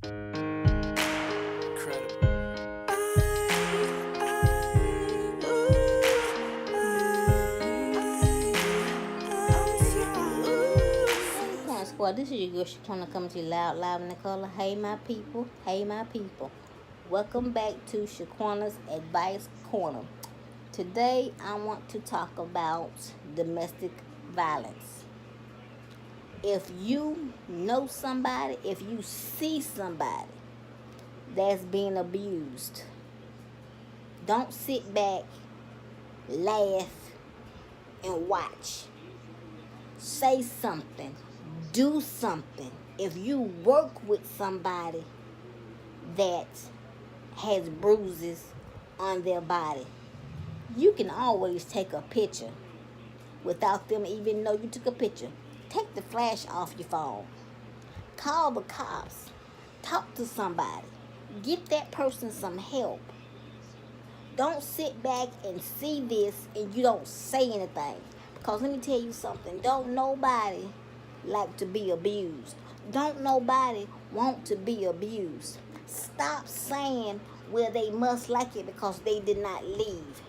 Squad, this is your girl Shaquana coming to you loud in the color. Hey my people, hey my people. Welcome back to Shaquana's Advice Corner. Today I want to talk about domestic violence. If you know somebody, if you see somebody that's being abused, don't sit back, laugh, and watch. Say something. Do something. If you work with somebody that has bruises on their body, you can always take a picture without them even know you took a picture. Take the flash off your phone. Call the cops. Talk to somebody. Get that person some help. Don't sit back and see this and you don't say anything. Because let me tell you something. Don't nobody like to be abused. Don't nobody want to be abused. Stop saying, well, they must like it because they did not leave.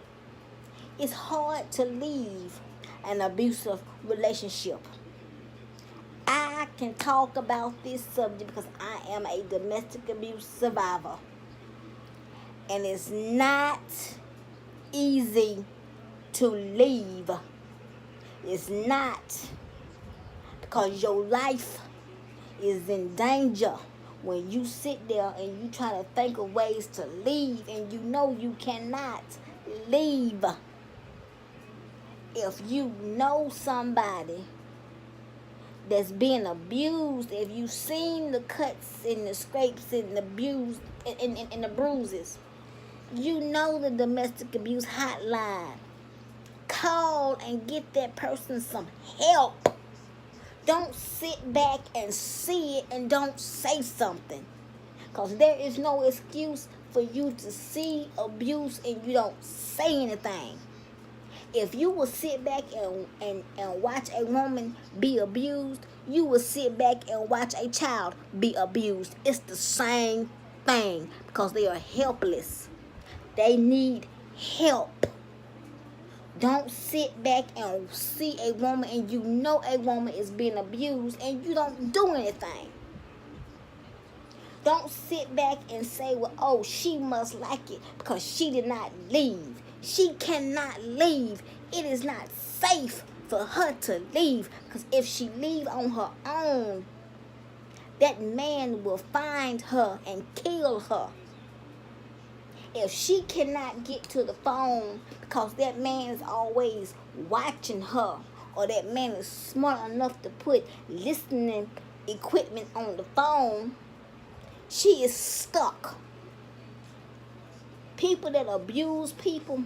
It's hard to leave an abusive relationship. I can talk about this subject because I am a domestic abuse survivor. And it's not easy to leave. It's not, because your life is in danger when you sit there and you try to think of ways to leave and you know you cannot leave. If you know somebody that's being abused, if you've seen the cuts and the scrapes and the and the bruises, you know the domestic abuse hotline. Call and get that person some help. Don't sit back and see it and don't say something. Because there is no excuse for you to see abuse and you don't say anything. If you will sit back and watch a woman be abused, you will sit back and watch a child be abused. It's the same thing because they are helpless. They need help. Don't sit back and see a woman and you know a woman is being abused and you don't do anything. Don't sit back and say, well, oh, she must like it because she did not leave. She cannot leave. It is not safe for her to leave because if she leave on her own, that man will find her and kill her. If she cannot get to the phone because that man is always watching her, or that man is smart enough to put listening equipment on the phone, she is stuck. People that abuse people,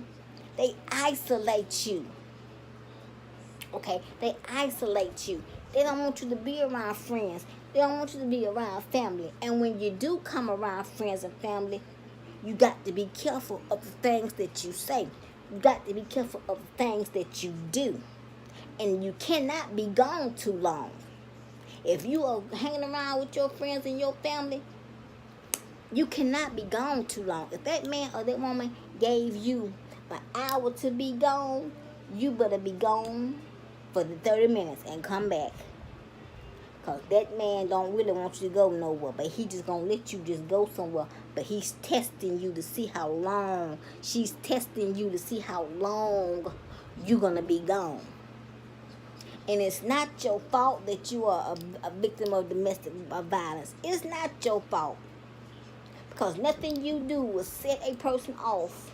they isolate you. Okay? They isolate you. They don't want you to be around friends. They don't want you to be around family. And when you do come around friends and family, you got to be careful of the things that you say. You got to be careful of the things that you do. And you cannot be gone too long. If you are hanging around with your friends and your family, you cannot be gone too long. If that man or that woman gave you an hour to be gone, you better be gone for the 30 minutes and come back. Because that man don't really want you to go nowhere. But he just going to let you just go somewhere. But he's testing you to see how long. She's testing you to see how long you're going to be gone. And it's not your fault that you are a victim of domestic violence. It's not your fault. Because nothing you do will set a person off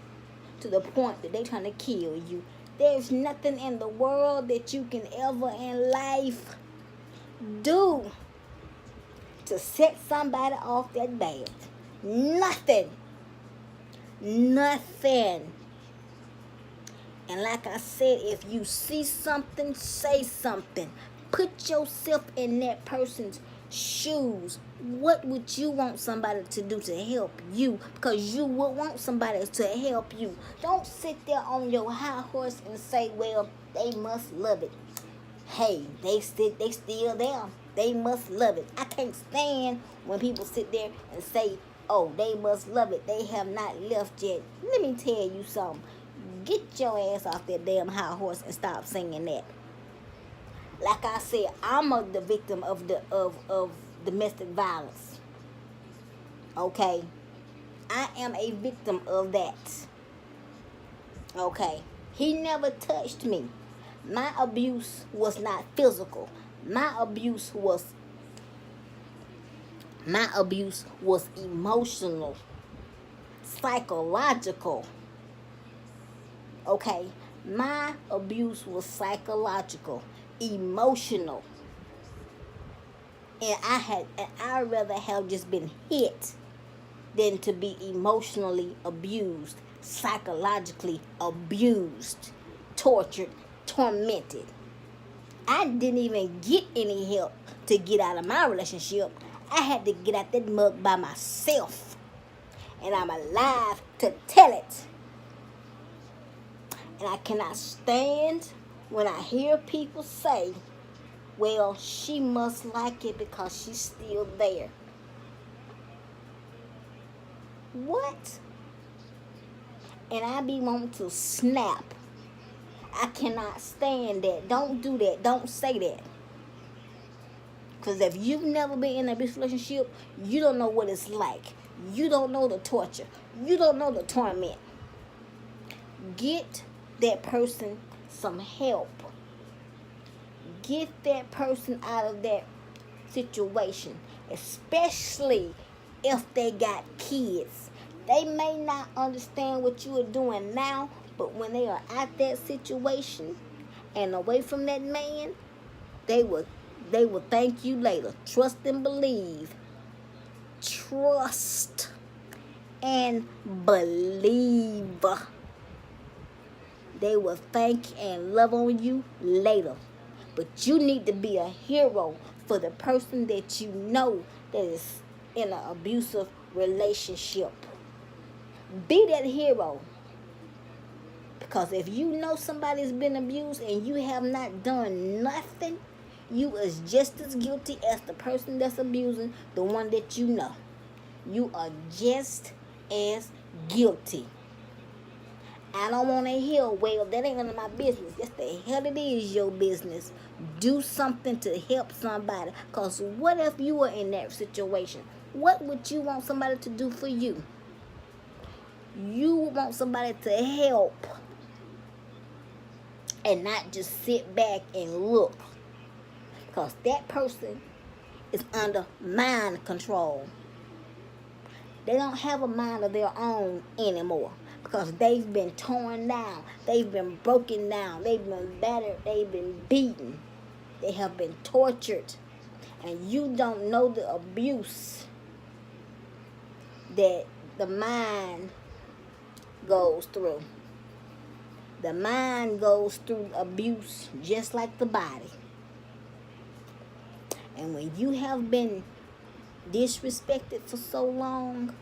to the point that they're trying to kill you. There's nothing in the world that you can ever in life do to set somebody off that bad. Nothing. Nothing. And like I said, if you see something, say something. Put yourself in that person's shoes. What would you want somebody to do to help you? Because you would want somebody to help you. Don't sit there on your high horse and say, well, they must love it. Hey, they still there. They must love it. I can't stand when people sit there and say, oh, they must love it. They have not left yet. Let me tell you something. Get your ass off that damn high horse and stop singing that. Like I said, I'm the victim of of domestic violence. Okay? I am a victim of that. Okay? He never touched me. My abuse was not physical. My abuse was emotional, psychological. Okay? My abuse was psychological, emotional. And I'd rather have just been hit than to be emotionally abused, psychologically abused, tortured, tormented. I didn't even get any help to get out of my relationship. I had to get out that mug by myself. And I'm alive to tell it. And I cannot stand when I hear people say, well, she must like it because she's still there. What? And I be wanting to snap. I cannot stand that. Don't do that. Don't say that. Because if you've never been in a abusive relationship, you don't know what it's like. You don't know the torture. You don't know the torment. Get that person some help. Get that person out of that situation. Especially if they got kids. They may not understand what you are doing now, but when they are at that situation and away from that man, they will thank you later. Trust and believe. Trust and believe. They will thank and love on you later. But you need to be a hero for the person that you know that is in an abusive relationship. Be that hero. Because if you know somebody's been abused and you have not done nothing, you is just as guilty as the person that's abusing the one that you know. You are just as guilty. I don't want to hear, well, that ain't none of my business. Yes, the hell it is your business. Do something to help somebody. Because what if you were in that situation? What would you want somebody to do for you? You want somebody to help. And not just sit back and look. Because that person is under mind control. They don't have a mind of their own anymore. Because they've been torn down. They've been broken down. They've been battered. They've been beaten. They have been tortured. And you don't know the abuse that the mind goes through. The mind goes through abuse just like the body. And when you have been disrespected for so long,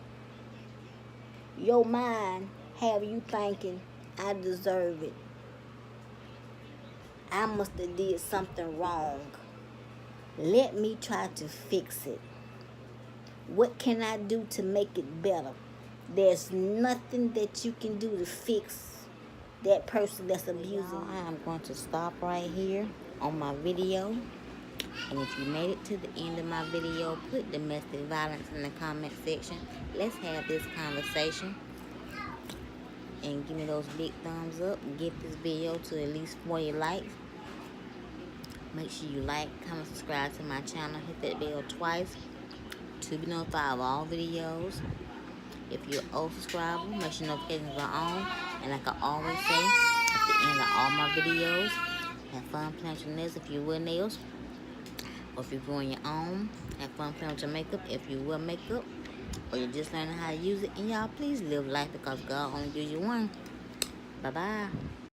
your mind have you thinking, I deserve it. I must have did something wrong. Let me try to fix it. What can I do to make it better? There's nothing that you can do to fix that person that's abusing. I am going to stop right here on my video. And if you made it to the end of my video, put domestic violence in the comment section. Let's have this conversation. And give me those big thumbs up. Get this video to at least 40 likes. Make sure you like, comment, subscribe to my channel. Hit that bell twice to be notified of all videos. If you're an old subscriber, make sure notifications are on. And like I always say at the end of all my videos, have fun playing with your nails if you wear nails. Or if you're growing your own, have fun playing with your makeup if you wear makeup. Or you're just learning how to use it. And y'all, please live life because God only gives you one. Bye-bye.